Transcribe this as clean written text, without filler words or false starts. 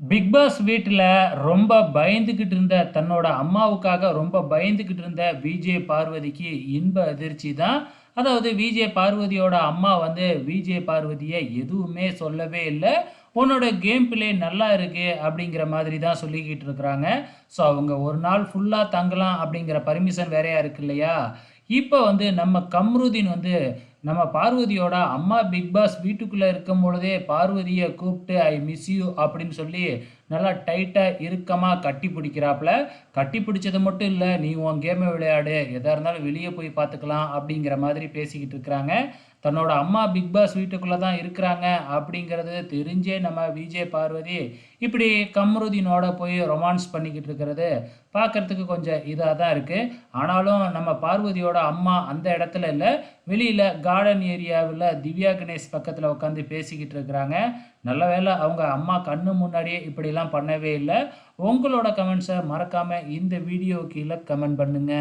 Big pass வீட்ல ரொம்ப பயந்துகிட்டு இருந்த தன்னோட அம்மாவுக்காக ரொம்ப பயந்துகிட்டு இருந்த விஜே பார்வதிக்கு இன்ப அதிர்ச்சி தான். அதாவது விஜே பார்வதியோட அம்மா வந்து விஜே பார்வதிய எதுவுமே சொல்லவே இல்ல. "உன்னோட கேம் பிளே நல்லா இருக்கு" அப்படிங்கிற மாதிரி தான் சொல்லிக்கிட்டு இருக்கிறாங்க. ஸோ அவங்க ஒரு நாள் ஃபுல்லா தங்கலாம் அப்படிங்கிற பர்மிஷன் வேறையா இருக்கு இல்லையா? இப்ப வந்து நம்ம கம்ருதீன் வந்து நம்ம பார்வதியோட அம்மா பிக் பாஸ் வீட்டுக்குள்ள இருக்கும் பொழுதே பார்வதிய கூப்பிட்டு ஐ மிஸ் யூ அப்படின்னு சொல்லி நல்லா டைட்டா இறுக்கமா கட்டி பிடிக்கிறாப்புல. கட்டி பிடிச்சது மட்டும் இல்ல, நீ உன் கேமை விளையாடு, எதா இருந்தாலும் வெளியே போய் பார்த்துக்கலாம் அப்படிங்கிற மாதிரி பேசிக்கிட்டு இருக்கிறாங்க. தன்னோட அம்மா பிக் பாஸ் வீட்டுக்குள்ள தான் இருக்கிறாங்க அப்படிங்கிறது தெரிஞ்சே நம்ம விஜே பார்வதி இப்படி கம்ருதீனோட போய் ரொமான்ஸ் பண்ணிக்கிட்டு இருக்கிறது பார்க்கறதுக்கு கொஞ்சம் இதாக தான் இருக்கு. ஆனாலும் நம்ம பார்வதியோட அம்மா அந்த இடத்துல இல்லை, வெளியில கார்டன் ஏரியாவில் திவ்யா கணேஷ் பக்கத்தில் உட்காந்து பேசிக்கிட்டு இருக்கிறாங்க. நல்ல வேளை அவங்க அம்மா கண்ணு முன்னாடியே இப்படிலாம் பண்ணவே இல்லை. உங்களோட கமெண்ட்ஸை மறக்காம இந்த வீடியோ கீழே கமெண்ட் பண்ணுங்க.